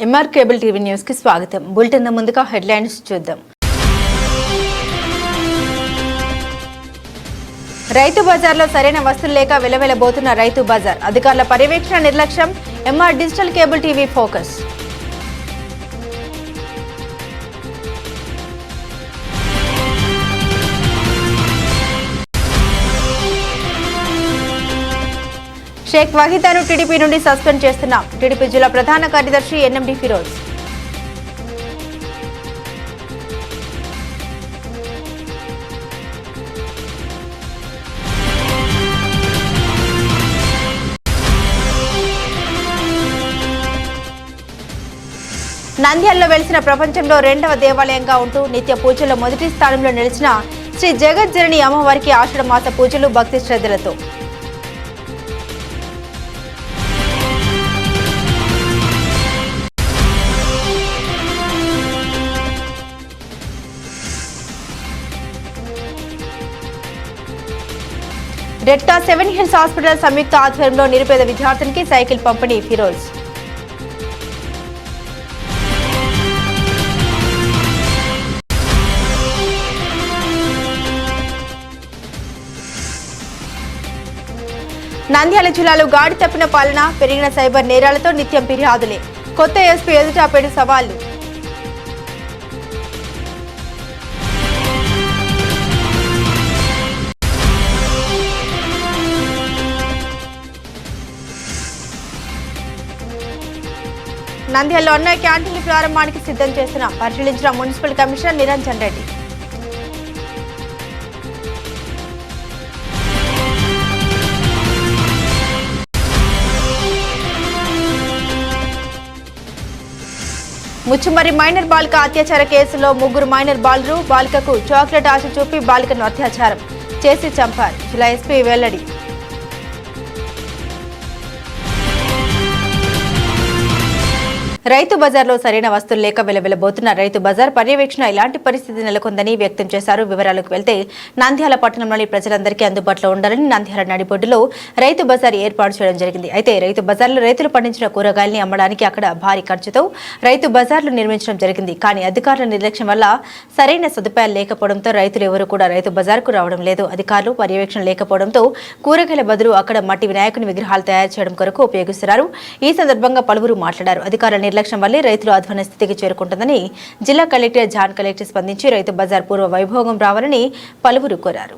MR cable TV news కి స్వాగతం. Bulletin ముందుగా హెడ్లైన్స్ చూద్దాం. రైతు బజార్లో సరైన వస్తువులు లేక వెలవెలబోతున్న రైతు బజార్. అధికారుల పర్యవేక్షణ నిర్లక్ష్యం. MR digital cable TV focus. Shaik వహీదాను టీడీపీ నుండి సస్పెండ్ చేస్తున్నాం. టీడీపీ జిల్లా ప్రధాన కార్యదర్శి ఎన్ఎండి ఫిరోజ్. నంద్యాలలో వెలిసిన ప్రపంచంలో రెండవ దేవాలయంగా ఉంటూ నిత్య పూజల్లో మొదటి స్థానంలో నిలిచిన శ్రీ జగజ్జనని అమ్మవారికి ఆషాఢ మాస పూజలు భక్తి శ్రద్ధలతో. రెడ్కా 7 హిల్స్ హాస్పిటల్ సంయుక్త ఆధ్వర్యంలో నిరుపేద విద్యార్థినికి సైకిల్ పంపిణీ. ఫిరోజ్. నంద్యాల జిల్లాలో గాడి తప్పిన పాలన, పెరిగిన సైబర్ నేరాలతో నిత్యం ఫిర్యాదులే. కొత్త ఎస్పీ ఎదుటాపేడు సవాళ్లు. నంద్యాలలో అన్న క్యాంటీన్ల ప్రారంభానికి సిద్ధం చేసిన పరిశీలించిన municipal commissioner Niranjan Reddy. Muchumarri minor బాలిక అత్యాచార కేసులో 3 మైనర్ బాలురు. బాలికకు చాక్లెట్ ఆశ చూపి బాలికను అత్యాచారం చేసి చంపారు. జిల్లా ఎస్పీ వెల్లడి. రైతు బజార్లో సరైన వస్తువులు లేక వెలవెలబోతున్న రైతు బజార్ పర్యవేక్షణ ఇలాంటి పరిస్థితి నెలకొందని వ్యక్తం చేశారు. వివరాలకు వెళ్తే నంద్యాల పట్టణంలోని ప్రజలందరికీ అందుబాటులో ఉండాలని నంద్యాల నడిబొడ్డులో రైతు బజార్ ఏర్పాటు చేయడం జరిగింది. అయితే రైతు బజార్లో రైతులు పండించిన కూరగాయల్ని అమ్మడానికి అక్కడ భారీ ఖర్చుతో రైతు బజార్లు నిర్మించడం జరిగింది. కానీ అధికారుల నిర్లక్ష్యం వల్ల సరైన సదుపాయాలు లేకపోవడంతో రైతులు ఎవరు కూడా రైతు బజార్కు రావడం లేదు. అధికారులు పర్యవేక్షణ లేకపోవడంతో కూరగాయల బదులు అక్కడ మట్టి వినాయకుని విగ్రహాలు తయారు చేయడం కొరకు ఉపయోగిస్తున్నారు. ఈ సందర్భంగా పలువురు మాట్లాడారు. అధికారుల నిర్లక్ష్యం వల్లే రైతులు అధ్వాన స్థితికి చేరుకుంటుందని జిల్లా కలెక్టర్ జాన్ కలెక్టర్ స్పందించి రైతు బజార్ పూర్వ వైభోగం రావాలని పలువురు కోరారు.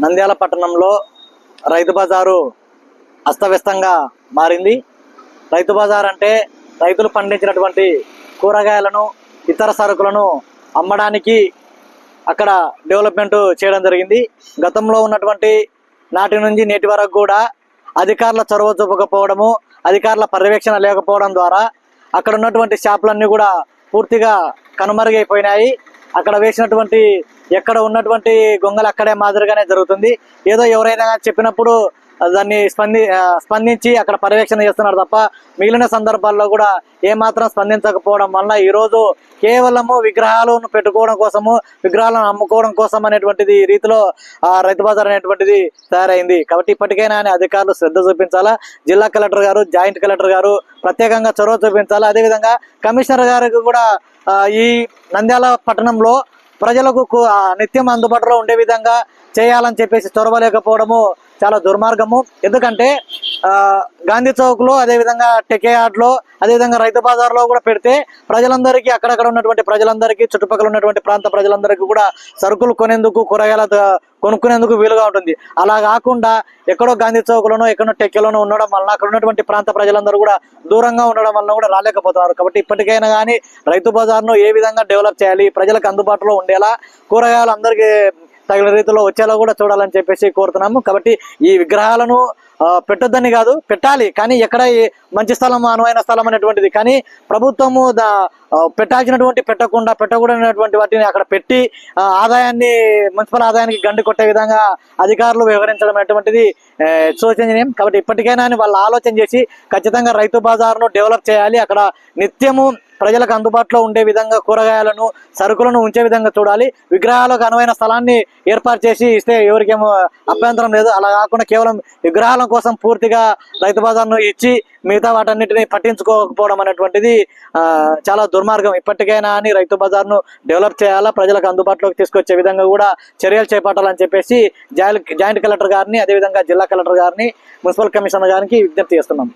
నంద్యాల పట్టణంలో రైతు బజారు అస్తవ్యస్తంగా మారింది. రైతు బజార్ అంటే రైతులు పండించినటువంటి కూరగాయలను ఇతర సరుకులను అమ్మడానికి అక్కడ డెవలప్మెంట్ చేయడం జరిగింది. గతంలో ఉన్నటువంటి నాటి నుంచి నేటి వరకు కూడా అధికారుల చొరవ చూపకపోవడము, అధికారుల పర్యవేక్షణ లేకపోవడం ద్వారా అక్కడ ఉన్నటువంటి షాపులన్నీ కూడా పూర్తిగా కనుమరుగైపోయినాయి. అక్కడ వేసినటువంటి ఎక్కడ ఉన్నటువంటి గొంగలు అక్కడే మాదిరిగానే జరుగుతుంది. ఏదో ఎవరైనా చెప్పినప్పుడు దాన్ని స్పందించి అక్కడ పర్యవేక్షణ చేస్తున్నారు తప్ప మిగిలిన సందర్భాల్లో కూడా ఏమాత్రం స్పందించకపోవడం వల్ల ఈరోజు కేవలము విగ్రహాలను పెట్టుకోవడం కోసము, విగ్రహాలను అమ్ముకోవడం కోసం అనేటువంటిది రీతిలో రైతు బజార్ అనేటువంటిది తయారైంది. కాబట్టి ఇప్పటికైనా అధికారులు శ్రద్ధ చూపించాలా, జిల్లా కలెక్టర్ గారు, జాయింట్ కలెక్టర్ గారు ప్రత్యేకంగా చొరవ చూపించాలా. అదేవిధంగా కమిషనర్ గారికి కూడా ఈ నంద్యాల పట్టణంలో ప్రజలకు నిత్యం అందుబాటులో ఉండే విధంగా చేయాలని చెప్పేసి చొరవలేకపోవడము చాలా దుర్మార్గము. ఎందుకంటే గాంధీ చౌక్ లో, అదేవిధంగా టెకే యార్డ్ లో, అదేవిధంగా రైతు బజార్ లో కూడా పెడితే ప్రజలందరికీ, అక్కడక్కడ ఉన్నటువంటి ప్రజలందరికీ, చుట్టుపక్కల ఉన్నటువంటి ప్రాంత ప్రజలందరికీ కూడా సరుకులు కొనేందుకు, కూరగాయల కొనుక్కునేందుకు వీలుగా ఉంటుంది. అలా కాకుండా ఎక్కడో గాంధీ చౌక్లోనో, ఎక్కడో టెక్కేలోనో ఉండడం వలన అక్కడ ఉన్నటువంటి ప్రాంత ప్రజలందరూ కూడా దూరంగా ఉండడం వలన కూడా రాలేకపోతున్నారు. కాబట్టి ఇప్పటికైనా కానీ రైతు బజార్ను ఏ విధంగా డెవలప్ చేయాలి, ప్రజలకు అందుబాటులో ఉండేలా, కూరగాయలు అందరికీ తగిన రీతిలో వచ్చేలా కూడా చూడాలని చెప్పేసి కోరుతున్నాము. కాబట్టి ఈ విగ్రహాలను పెట్టొద్దని కాదు, పెట్టాలి, కానీ ఎక్కడ మంచి స్థలం, అనువైన స్థలం అనేటువంటిది, కానీ ప్రభుత్వము పెట్టాల్సినటువంటి పెట్టకూడనటువంటి వాటిని అక్కడ పెట్టి ఆదాయాన్ని, మున్సిపల్ ఆదాయానికి గండి కొట్టే విధంగా అధికారులు వ్యవహరించడం అనేటువంటిది శోచనీయం. కాబట్టి ఇప్పటికైనా వాళ్ళు ఆలోచన చేసి ఖచ్చితంగా రైతు బజార్ను డెవలప్ చేయాలి. అక్కడ నిత్యము ప్రజలకు అందుబాటులో ఉండే విధంగా కూరగాయలను, సరుకులను ఉంచే విధంగా చూడాలి. విగ్రహాలకు అనువైన స్థలాన్ని ఏర్పాటు చేసి ఇస్తే ఎవరికేమో అభ్యంతరం లేదు. అలా కాకుండా కేవలం విగ్రహాల కోసం పూర్తిగా రైతు బజార్ను ఇచ్చి మిగతా వాటన్నిటిని పట్టించుకోకపోవడం అనేటువంటిది చాలా దుర్మార్గం. ఇప్పటికైనా అని రైతు బజార్ను డెవలప్ చేయాలా, ప్రజలకు అందుబాటులోకి తీసుకొచ్చే విధంగా కూడా చర్యలు చేపట్టాలని చెప్పేసి జాయింట్ కలెక్టర్ గారిని, అదేవిధంగా జిల్లా కలెక్టర్ గారిని, మున్సిపల్ కమిషనర్ గారికి విజ్ఞప్తి చేస్తున్నాం.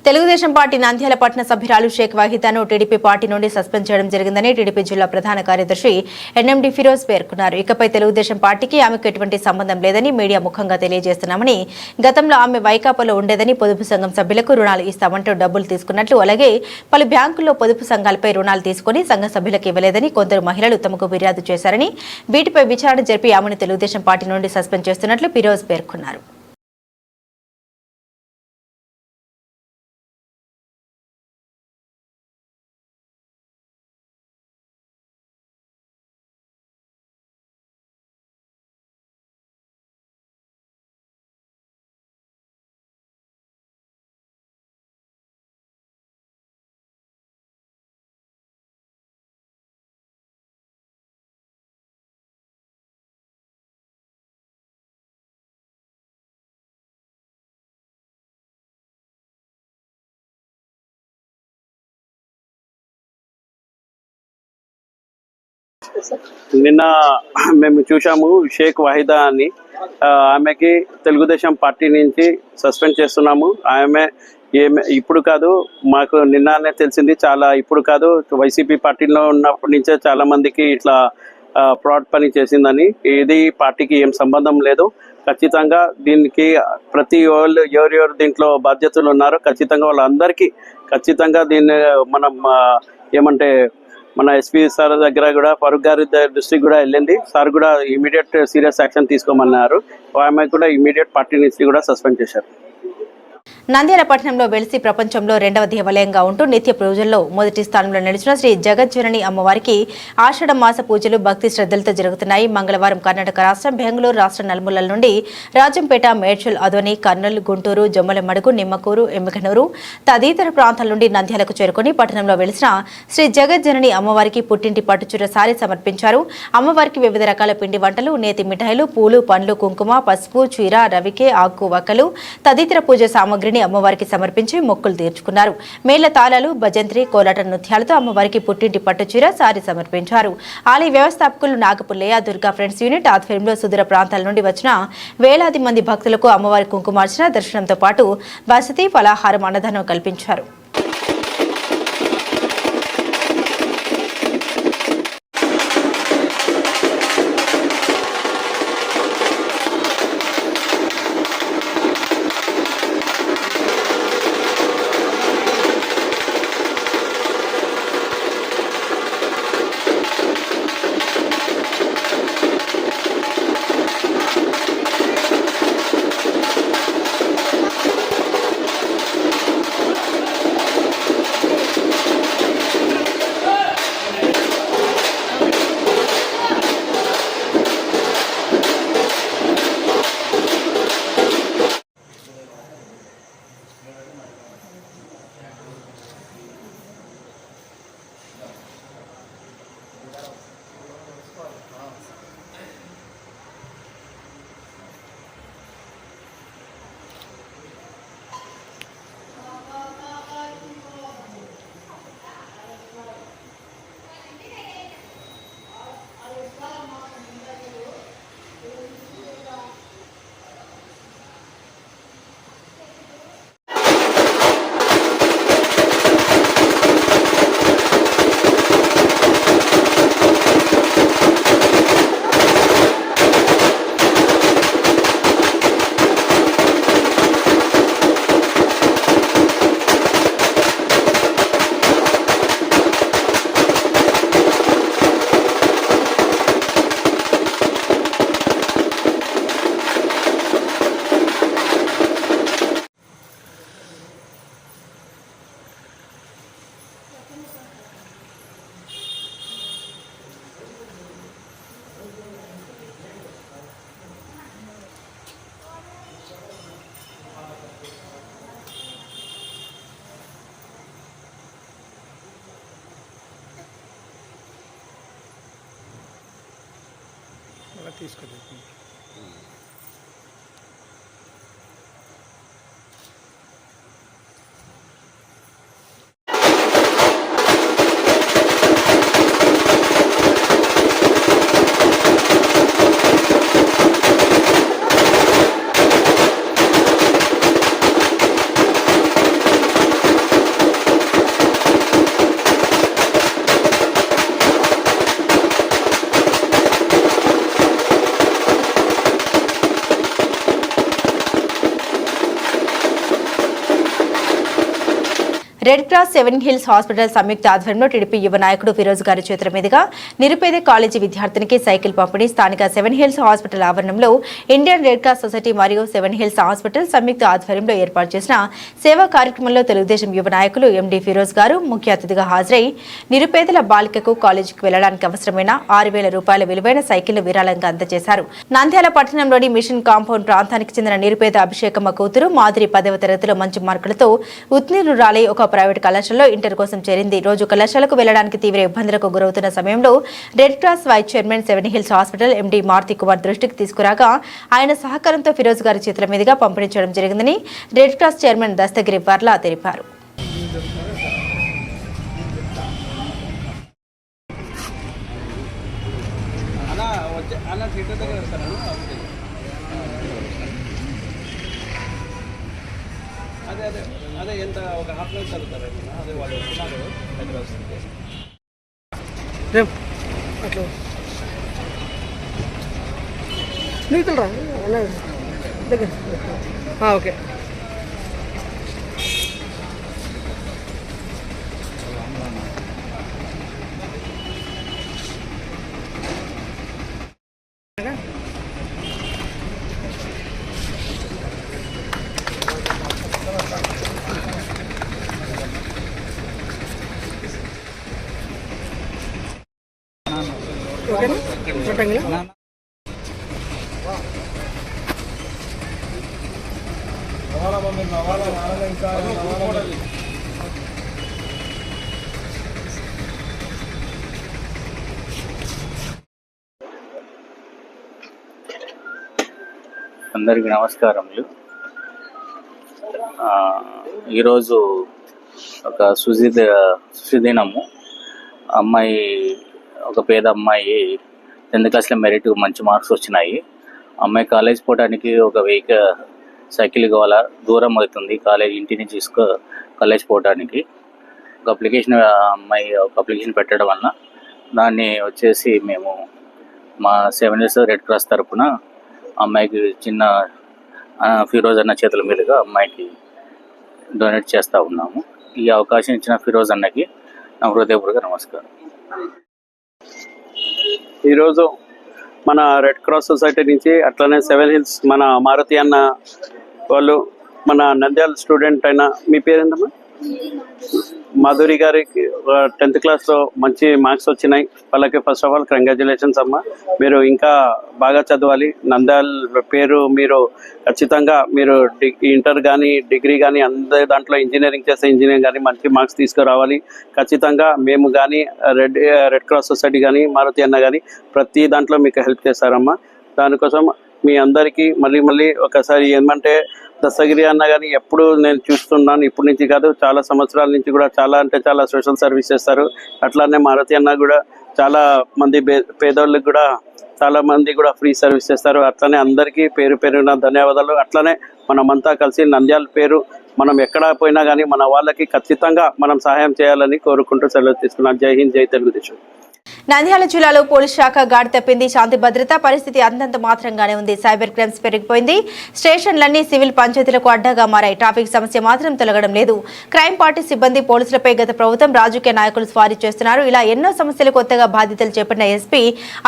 తెలుగుదేశం పార్టీ నంద్యాల పట్టణ సభ్యురాలు షేక్ వాహిదాను టీడీపీ పార్టీ నుండి సస్పెండ్ చేయడం జరిగిందని టీడీపీ జిల్లా ప్రధాన కార్యదర్శి ఎన్ఎండి ఫిరోజ్ పేర్కొన్నారు. ఇకపై తెలుగుదేశం పార్టీకి ఆమెకు ఎటువంటి సంబంధం లేదని మీడియా ముఖంగా తెలియజేస్తున్నామని, గతంలో ఆమె వైకాపాలో ఉండేదని, పొదుపు సంఘం సభ్యులకు రుణాలు ఇస్తామంటూ డబ్బులు తీసుకున్నట్లు, అలాగే పలు బ్యాంకుల్లో పొదుపు సంఘాలపై రుణాలు తీసుకుని సంఘ సభ్యులకు ఇవ్వలేదని కొందరు మహిళలు తమకు ఫిర్యాదు చేశారని, వీటిపై విచారణ జరిపి ఆమెను తెలుగుదేశం పార్టీ నుండి సస్పెండ్ చేస్తున్నట్లు ఫిరోజ్ పేర్కొన్నారు. నిన్న మేము చూసాము షేక్ వాహిదా అని, ఆమెకి తెలుగుదేశం పార్టీ నుంచి సస్పెండ్ చేస్తున్నాము. ఆమె ఇప్పుడు కాదు, మాకు నిన్ననే తెలిసింది. చాలా ఇప్పుడు కాదు, వైసీపీ పార్టీలో ఉన్నప్పటి నుంచే చాలా మందికి ఇట్లా ఫ్రాడ్ పని చేసిందని. ఇది పార్టీకి ఏం సంబంధం లేదు. ఖచ్చితంగా దీనికి ప్రతి వాళ్ళు ఎవరెవరు దీంట్లో బాధ్యతలు ఉన్నారో ఖచ్చితంగా వాళ్ళందరికీ ఖచ్చితంగా దీన్ని మనం ఏమంటే మన ఎస్పీ సార్ దగ్గర కూడా, ఫరూక్ గారి దృష్టికి కూడా వెళ్ళింది. సార్ కూడా ఇమీడియట్ సీరియస్ యాక్షన్ తీసుకోమన్నారు. ఆమె కూడా ఇమీడియట్ పార్టీ నుంచి కూడా సస్పెండ్ చేశారు. నంద్యాల పట్టణంలో వెలిసి ప్రపంచంలో రెండవ దేవాలయంగా ఉంటూ నిత్య పూజల్లో మొదటి స్థానంలో నిలిచిన శ్రీ జగజ్జనని అమ్మవారికి ఆషాఢ మాస పూజలు భక్తి శ్రద్ధలతో జరుగుతున్నాయి. మంగళవారం కర్ణాటక రాష్ట్రం, బెంగళూరు రాష్ట్ర నలుమూలల నుండి రాజంపేట, మేడ్చల్, అదోని, కర్నూలు, గుంటూరు, జమ్మలమడుగు, నిమ్మకూరు, ఎమ్మిగనూరు తదితర ప్రాంతాల నుండి నంద్యాలకు చేరుకుని పట్టణంలో వెలిసిన శ్రీ జగజ్జనని అమ్మవారికి పుట్టింటి పట్టుచూర సారి సమర్పించారు. అమ్మవారికి వివిధ రకాల పిండి వంటలు, నేతి మిఠాయిలు, పూలు, పండ్లు, కుంకుమ, పసుపు, చీర, రవికే, ఆకు వక్కలు తదితర పూజ సామగ్రిని అమ్మవారికి సమర్పించి మొక్కులు తీర్చుకున్నారు. మేళ తాళాలు, భజంత్రి, కోలాట నృత్యాలతో అమ్మవారికి పుట్టింటి పట్టుచీర సారి సమర్పించారు. ఆలయ వ్యవస్థాపకులు నాగపుల్లయ్య దుర్గా ఫ్రెండ్స్ యూనిట్ ఆధ్వర్యంలో సుదూర ప్రాంతాల నుండి వచ్చిన వేలాది మంది భక్తులకు అమ్మవారి కుంకుమార్చన, దర్శనంతో పాటు వసతి, ఫలాహారం, అన్నదానం కల్పించారు. Red cross seven hills hospital సంయుక్త ఆధ్వర్యంలో టీడీపీ యువ నాయకుడు ఫిరోజ్ గారి చేతుల మీదుగా నిరుపేద కాలేజీ విద్యార్థినికి సైకిల్ పంపిణీ స్థానిక సెవెన్ హిల్స్ హాస్పిటల్ ఆవరణంలో ఇండియన్ రెడ్ క్రాస్ సొసైటీ మరియు సెవెన్ హిల్స్ హాస్పిటల్ సంయుక్త ఆధ్వర్యంలో ఏర్పాటు చేసిన సేవా కార్యక్రమంలో తెలుగుదేశం యువ నాయకులు ఎండి ఫిరోజ్ గారు ముఖ్య అతిథిగా హాజరై నిరుపేదల బాలికకు కాలేజీకి వెళ్లడానికి అవసరమైన 6,000 రూపాయల విలువైన సైకిల్ను విరాళంగా అందజేశారు. నంద్యాల పట్టణంలోని మిషన్ కాంపౌండ్ ప్రాంతానికి చెందిన నిరుపేద అభిషేకమ్మ కూతురు మాదిరి 10వ తరగతిలో మంచి మార్కులతో ఉత్తీర్ణురాలై ఒక ప్రైవేట్ కళాశాలలో ఇంటర్ కోసం చేరింది. రోజు కళాశాలకు వెళ్లడానికి తీవ్ర ఇబ్బందులకు గురవుతున్న సమయంలో Red Cross vice chairman Seven hills Hospital MD Maruthi Kumar దృష్టికి తీసుకురాగా ఆయన సహకారంతో ఫిరోజ్ గారి చేతుల మీదుగా పంపిణీ చేయడం జరిగిందని రెడ్ క్రాస్ చైర్మన్ దస్తగిరి వర్లా తెలిపారు. అదే ఎంత ఒక హాఫ్ అన్ అవర్ చదువుతారు అదే వాళ్ళు వస్తున్నారు దగ్గర వస్తుంది అట్లా నీకులరా దగ్గర ఓకే అందరికీ నమస్కారములు. ఈరోజు ఒక సుదినము. అమ్మాయి ఒక పేద అమ్మాయి 10th క్లాస్లో మెరిట్ మంచి మార్క్స్ వచ్చినాయి. అమ్మాయి కాలేజ్ పోవడానికి ఒక వెహికల్ సైకిల్ కావాలా, దూరం అవుతుంది కాలేజ్ ఇంటి నుంచి కాలేజ్ పోవడానికి. ఒక అప్లికేషన్ పెట్టడం వలన దాన్ని వచ్చేసి మేము మా 7 Hills రెడ్ క్రాస్ తరఫున అమ్మాయికి చిన్న ఫిరోజ్ అన్న చేతుల మీదుగా అమ్మాయికి డొనేట్ చేస్తూ ఉన్నాము. ఈ అవకాశం ఇచ్చిన ఫిరోజ్ అన్నకి నా హృదయపూర్వక నమస్కారం. ఈరోజు మన రెడ్ క్రాస్ సొసైటీ నుంచి అట్లనే 7 Hills మన మారుతి అన్న వాళ్ళు మన నంద్యాల స్టూడెంట్ అయిన మీ పేరేంటమ్మా మాధురి గారికి 10th క్లాస్లో మంచి మార్క్స్ వచ్చినాయి. వాళ్ళకి ఫస్ట్ ఆఫ్ ఆల్ కంగ్రాచులేషన్స్ అమ్మ. మీరు ఇంకా బాగా చదవాలి. నంద్యాల పేరు మీరు ఖచ్చితంగా మీరు ఇంటర్ కానీ డిగ్రీ కానీ అందరి దాంట్లో ఇంజనీరింగ్ చేస్తే ఇంజనీరింగ్ కానీ మంచి మార్క్స్ తీసుకురావాలి. ఖచ్చితంగా మేము కానీ రెడ్ క్రాస్ సొసైటీ కానీ మారుతి అన్న కానీ ప్రతి దాంట్లో మీకు హెల్ప్ చేస్తారమ్మా. దానికోసం మీ అందరికీ మళ్ళీ ఒకసారి ఏమంటే దస్తగిరి అన్న కానీ ఎప్పుడు నేను చూస్తున్నాను, ఇప్పటి నుంచి కాదు చాలా సంవత్సరాల నుంచి కూడా చాలా సోషల్ సర్వీస్ చేస్తారు. అట్లానే మారుతి అన్న కూడా చాలా మంది పేదోళ్ళకి కూడా చాలా మంది కూడా ఫ్రీ సర్వీస్ చేస్తారు. అట్లనే అందరికీ పేరున ధన్యవాదాలు. అట్లనే మనమంతా కలిసి నంద్యాల పేరు మనం ఎక్కడ పోయినా కానీ మన వాళ్ళకి ఖచ్చితంగా మనం సహాయం చేయాలని కోరుకుంటూ సెలవు తీసుకున్నాను. జై హింద్, జై తెలుగుదేశం. నంద్యాల జిల్లాలో పోలీస్ శాఖ గాడి తప్పింది. శాంతి భద్రతా పరిస్థితి అంతంత మాత్రంగానే ఉంది. సైబర్ క్రైమ్స్ పెరిగిపోయింది. స్టేషన్లన్నీ సివిల్ పంచాయతీలకు అడ్డాగా మారాయి. ట్రాఫిక్ సమస్య మాత్రం తొలగడం లేదు. క్రైమ్ పార్టీ సిబ్బంది పోలీసులపై గత ప్రభుత్వం రాజకీయ నాయకులు స్వారీ చేస్తున్నారు. ఇలా ఎన్నో సమస్యలు కొత్తగా బాధ్యతలు చేపట్టిన ఎస్పీ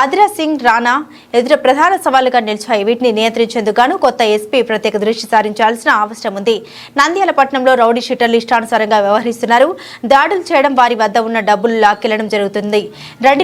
అధిరాజ్ సింగ్ రాణా ఎదురు ప్రధాన సవాలుగా నిలిచాయి. వీటిని నియంత్రించేందుకు గాను కొత్త ఎస్పీ ప్రత్యేక దృష్టి సారించాల్సిన అవసరం ఉంది. నంద్యాల పట్టణంలో రౌడీ షీటర్లు ఇష్టానుసారంగా వ్యవహరిస్తున్నారు. దాడులు చేయడం, వారి వద్ద ఉన్న డబ్బులు లాక్కెళ్లడం జరుగుతుంది. రెడ్డి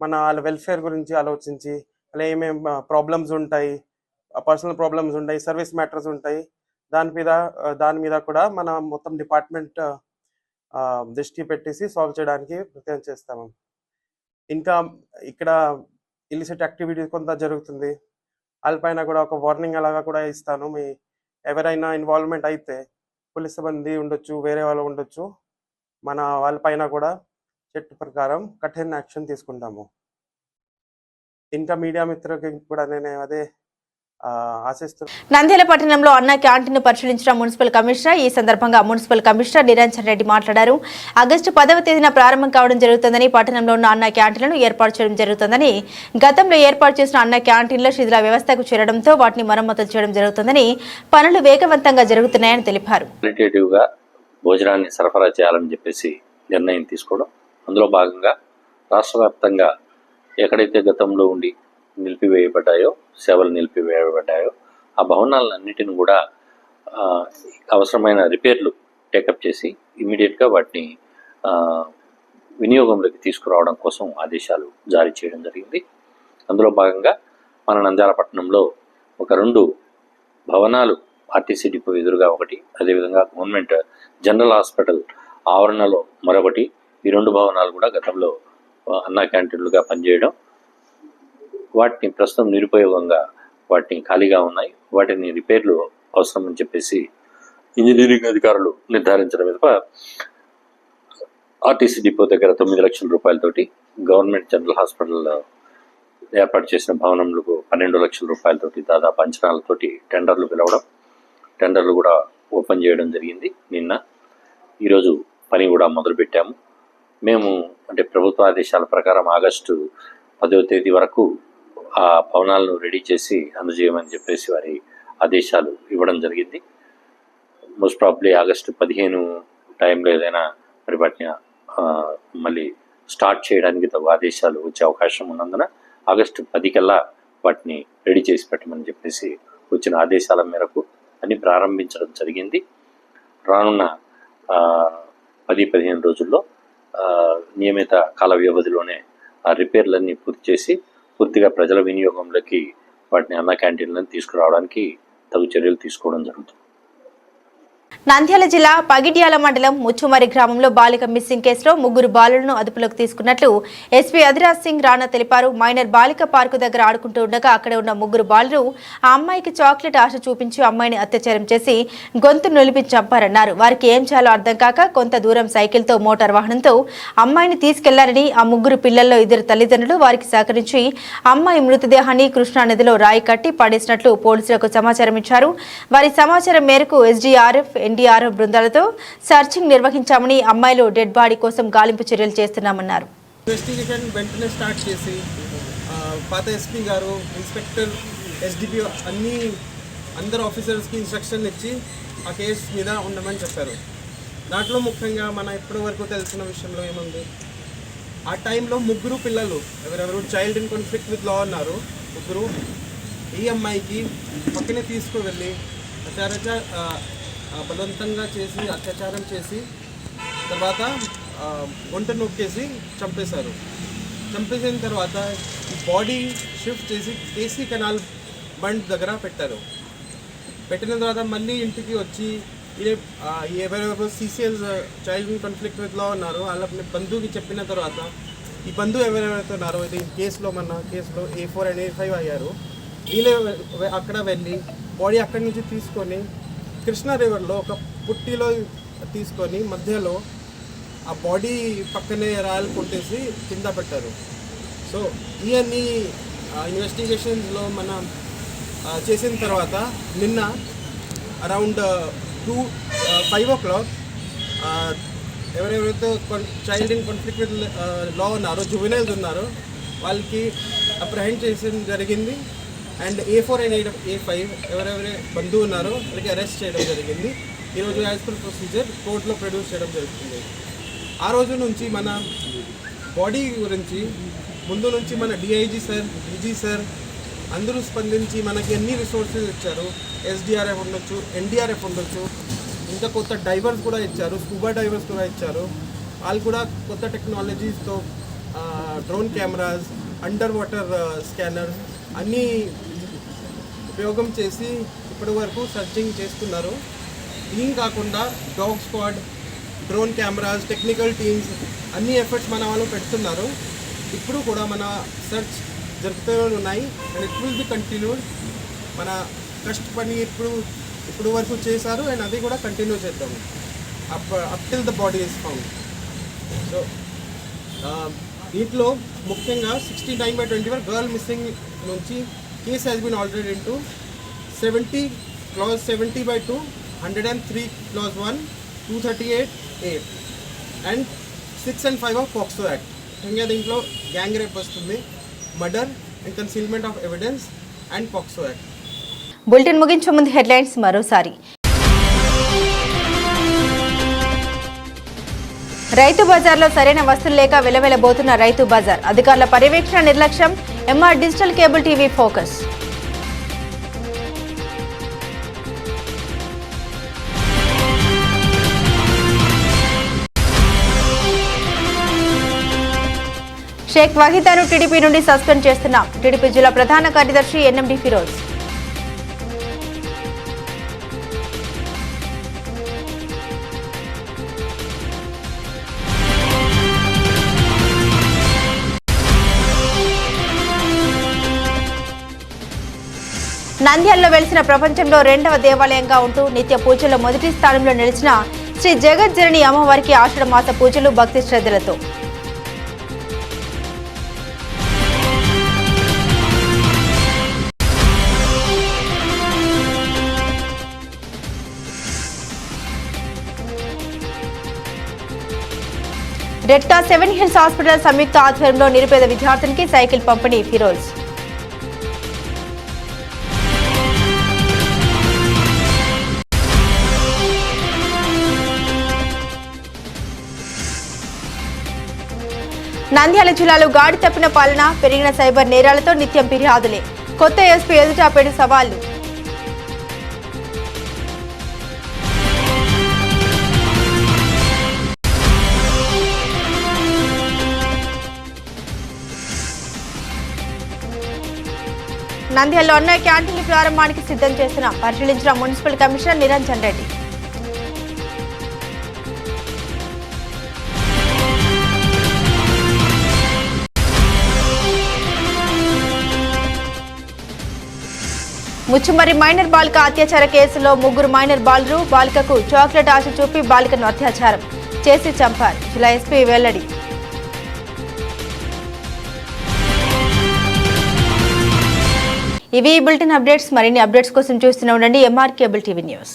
వాళ్ళ వెల్ఫేర్ గురించి ఆలోచించి అలా ఏమేమి ప్రాబ్లమ్స్ ఉంటాయి, పర్సనల్ ప్రాబ్లమ్స్ ఉంటాయి, సర్వీస్ మ్యాటర్స్ ఉంటాయి, దాని మీద కూడా మన మొత్తం డిపార్ట్మెంట్ దృష్టి పెట్టేసి సాల్వ్ చేయడానికి ప్రయత్నం చేస్తాము. ఇంకా ఇక్కడ ఇలిసిట్ యాక్టివిటీ కొంత జరుగుతుంది, వాళ్ళపైన కూడా ఒక వార్నింగ్ అలాగా కూడా ఇస్తాను. ఎవరైనా ఇన్వాల్వ్మెంట్ అయితే పోలీస్ సిబ్బంది ఉండొచ్చు, వేరే వాళ్ళు ఉండొచ్చు, మన వాళ్ళపైన కూడా చట్ట ప్రకారం కఠిన యాక్షన్ తీసుకుంటాము. ఇంకా మీడియా మిత్రులకి కూడా నేను అదే ఆశిస్తున్నాను. నంద్యాల పట్టణంలో అన్న క్యాంటీన్ పరిశీలించిన మున్సిపల్ కమిషనర్. ఈ సందర్భంగా మున్సిపల్ కమిషనర్ నిరంజన్ రెడ్డి మాట్లాడారు. ఆగస్టు 10వ తేదీన ప్రారంభం కావడం జరుగుతుందని, పట్టణంలో ఉన్న అన్న క్యాంటీన్లను ఏర్పాటు చేయడం జరుగుతుందని, గతంలో ఏర్పాటు చేసిన అన్న క్యాంటీన్ల శిథిల వ్యవస్థకు చేరడంతో వాటిని మరమ్మతులు చేయడం జరుగుతుందని, పనులు వేగవంతంగా జరుగుతున్నాయని తెలిపారు. క్వాలిటేటివ్గా భోజనాన్ని సరఫరా చేయాలని చెప్పేసి నిర్ణయం తీసుకోవడం, అందులో భాగంగా రాష్ట్ర వ్యాప్తంగా ఎక్కడైతే గతంలో ఉండి సేవలు నిలిపివేయబడ్డాయో ఆ భవనాలన్నిటిని కూడా అవసరమైన రిపేర్లు టేకప్ చేసి ఇమ్మీడియట్గా వాటిని వినియోగంలోకి తీసుకురావడం కోసం ఆదేశాలు జారీ చేయడం జరిగింది. అందులో భాగంగా మన నంద్యాల పట్టణంలో ఒక 2 భవనాలు ఆర్టీసీ డిపో ఎదురుగా ఒకటి, అదేవిధంగా గవర్నమెంట్ జనరల్ హాస్పిటల్ ఆవరణలో మరొకటి, ఈ 2 భవనాలు కూడా గతంలో అన్నా క్యాంటీన్లుగా పనిచేయడం, వాటిని ప్రస్తుతం నిరుపయోగంగా వాటిని ఖాళీగా ఉన్నాయి, వాటిని రిపేర్లు అవసరం అని చెప్పేసి ఇంజనీరింగ్ అధికారులు నిర్ధారించడం మీద ఆర్టీసీ డిపో దగ్గర 9 లక్షల రూపాయలతోటి గవర్నమెంట్ జనరల్ హాస్పిటల్ ఏర్పాటు చేసిన భవనములకు 12 లక్షల రూపాయలతోటి దాదాపు అంచనాలతోటి టెండర్లు పిలవడం, టెండర్లు కూడా ఓపెన్ చేయడం జరిగింది. ఈరోజు పని కూడా మొదలుపెట్టాము. మేము అంటే ప్రభుత్వ ఆదేశాల ప్రకారం ఆగస్టు 10వ తేదీ వరకు ఆ భవనాలను రెడీ చేసి అందజేయమని చెప్పేసి వారి ఆదేశాలు ఇవ్వడం జరిగింది. మోస్ట్ ప్రాబ్లీ ఆగస్టు 15 టైంలో ఏదైనా మరి వాటిని మళ్ళీ స్టార్ట్ చేయడానికి తగు ఆదేశాలు వచ్చే అవకాశం ఉన్నందున ఆగస్టు 10 కల్లా వాటిని రెడీ చేసి పెట్టమని చెప్పేసి వచ్చిన ఆదేశాల మేరకు అన్ని ప్రారంభించడం జరిగింది. రానున్న 10-15 రోజుల్లో నియమిత కాల వ్యవధిలోనే ఆ రిపేర్లన్నీ పూర్తి చేసి పూర్తిగా ప్రజల వినియోగంలోకి వాటిని అన్న క్యాంటీన్లను తీసుకురావడానికి తగు చర్యలు తీసుకోవడం జరుగుతుంది. నంద్యాల జిల్లా పగిడ్యాల మండలం ముచ్చుమరి గ్రామంలో బాలిక మిస్సింగ్ కేసులో 3 బాలులను అదుపులోకి తీసుకున్నట్లు ఎస్పీ అధిరాజ్ సింగ్ రాణా తెలిపారు. మైనర్ బాలిక పార్కు దగ్గర ఆడుకుంటూ ఉండగా అక్కడే ఉన్న 3 బాలురు ఆ అమ్మాయికి చాక్లెట్ ఆశ చూపించి అమ్మాయిని అత్యాచారం చేసి గొంతు నొలిపి చంపారన్నారు. వారికి ఏం చేయాలో అర్థం కాక కొంత దూరం సైకిల్తో మోటార్ వాహనంతో అమ్మాయిని తీసుకెళ్లారని, ఆ 3 పిల్లల్లో 2 తల్లిదండ్రులు వారికి సహకరించి అమ్మాయి మృతదేహాన్ని కృష్ణానదిలో రాయి కట్టి పడేసినట్లు పోలీసులకు సమాచారం ఇచ్చారు. వారి సమాచారం మేరకు ఎస్డీఆర్ఎఫ్, ఎన్డీఆర్ఎఫ్ బృందాలతో సర్చింగ్ నిర్వహించామని, అమ్మాయిలు డెడ్ బాడీ కోసం గాలింపు చర్యలు చేస్తున్నామన్నారు. ఇన్వెస్టిగేషన్ వెంటనే స్టార్ట్ చేసి పాత ఎస్పీ గారు, ఇన్స్పెక్టర్, ఎస్డిపి అందరు ఆఫీసర్స్కి ఇన్స్ట్రక్షన్ ఇచ్చి ఆ కేసు మీద ఉండమని చెప్పారు. దాంట్లో ముఖ్యంగా మన ఇప్పటి వరకు తెలిసిన విషయంలో ఏముంది, ఆ టైంలో 3 పిల్లలు ఎవరెవరు child in conflict with law ఉన్నారు, 3 ఈ అమ్మాయికి పక్కనే తీసుకువెళ్ళి బలవంతంగా చేసి అత్యాచారం చేసి తర్వాత ఒంట నొక్కేసి చంపేశారు. చంపేసిన తర్వాత ఈ బాడీ షిఫ్ట్ చేసి కేసీ కెనాల్ బండ్ దగ్గర పెట్టారు. పెట్టిన తర్వాత మళ్ళీ ఇంటికి వచ్చి ఎవరెవరు CCLs child in conflict with law ఉన్నారో వాళ్ళ బంధువుకి చెప్పిన తర్వాత ఈ బంధువు ఎవరెవరైతే ఉన్నారో ఇది కేసులో A4 and A5 అయ్యారు. వీళ్ళే అక్కడ వెళ్ళి బాడీ అక్కడి నుంచి తీసుకొని కృష్ణా రివర్లో ఒక పుట్టిలో తీసుకొని మధ్యలో ఆ బాడీ పక్కనే రాయలు కొట్టేసి కింద పెట్టారు. సో ఇవన్నీ ఇన్వెస్టిగేషన్స్లో మనం చేసిన తర్వాత నిన్న అరౌండ్ 5 o'clock ఎవరెవరైతే child in conflict with law ఉన్నారో, జువెనైల్స్ ఉన్నారో వాళ్ళకి అప్రహెండ్ చేసిన జరిగింది. అండ్ A4 and A5 ఎవరెవరే బంధువు ఉన్నారో వాళ్ళకి అరెస్ట్ చేయడం జరిగింది. ఈరోజు యాజ్ పర్ ప్రొసీజర్ కోర్టులో ప్రొడ్యూస్ చేయడం జరుగుతుంది. ఆ రోజు నుంచి మన బాడీ గురించి ముందు నుంచి మన డిఐజీ సార్, డీజీ సార్ అందరూ స్పందించి మనకి ఎన్ని రిసోర్సెస్ ఇచ్చారు. ఎస్డీఆర్ఎఫ్ ఉండొచ్చు, ఎన్డీఆర్ఎఫ్ ఉండొచ్చు, ఇంకా కొత్త డైవర్స్ కూడా ఇచ్చారు, స్కూబా డైవర్స్ కూడా ఇచ్చారు. వాళ్ళు కూడా కొత్త టెక్నాలజీస్తో drone cameras, under water scanner అన్నీ ఉపయోగం చేసి ఇప్పటి వరకు సర్చింగ్ చేస్తున్నారు. దీని కాకుండా dog squad, drone cameras, technical teams అన్ని ఎఫర్ట్స్ మన వాళ్ళు పెడుతున్నారు. ఇప్పుడు కూడా మన సెర్చ్ జరుగుతూనే ఉన్నాయి and it will be continued. మన కష్టపడి ఇప్పుడు వరకు చేశారు అండ్ అది కూడా కంటిన్యూ చేద్దాము up till the body is found. So దీంట్లో ముఖ్యంగా 69/21 గర్ల్ మిస్సింగ్ నుంచి case has been already into 70 clause 70/2, 103 clause 1, 238A and 6 and 5 of POCSO Act. ముఖ్యంగా దీంట్లో గ్యాంగ్ రేప్ వస్తుంది, murder and concealment of evidence and POCSO Act. Bulletin ముగించే ముందు headlines మరోసారి. రైతు బజార్లో సరైన వస్తువులు లేక వెలవెలబోతున్న రైతు బజార్, అధికారుల పర్యవేక్షణ నిర్లక్ష్యం, MR digital cable TV focus. Shaik వహీదాను టీడీపీ నుండి సస్పెండ్ చేస్తున్నాం, టీడీపీ జిల్లా ప్రధాన కార్యదర్శి ఎన్ఎండి ఫిరోజ్. నంద్యాలలో వెలిసిన ప్రపంచంలో రెండవ దేవాలయంగా ఉంటూ నిత్య పూజల్లో మొదటి స్థానంలో నిలిచిన శ్రీ జగజ్జనని అమ్మవారికి ఆషాఢ మాస పూజలు భక్తి శ్రద్ధలతో. రెడ్కా 7 హిల్స్ హాస్పిటల్ సంయుక్త ఆధ్వర్యంలో నిరుపేద విద్యార్థునికి సైకిల్ పంపిణీ ఫిరోజ్. నంద్యాల జిల్లాలో గాడి తప్పిన పాలన, పెరిగిన సైబర్ నేరాలతో నిత్యం ఫిర్యాదులే, కొత్త ఎస్పీ ఎదుటాపేడు సవాళ్లు. నంద్యాలలో అన్న క్యాంటీన్ల ప్రారంభానికి సిద్ధం చేసిన పరిశీలించిన municipal commissioner Niranjan Reddy. Muchumarri minor బాలిక అత్యాచార కేసులో 3 మైనర్ బాలురు, బాలికకు చాక్లెట్ ఆశ చూపి బాలికను అత్యాచారం చేసి చంపారు, జిల్లా ఎస్పీ వెల్లడి. ఇవి బులెటిన్ అప్డేట్స్. మరిన్ని అప్డేట్స్ కోసం చూస్తూనే ఉండండి ఎంఆర్ కేబుల్ టీవీ న్యూస్.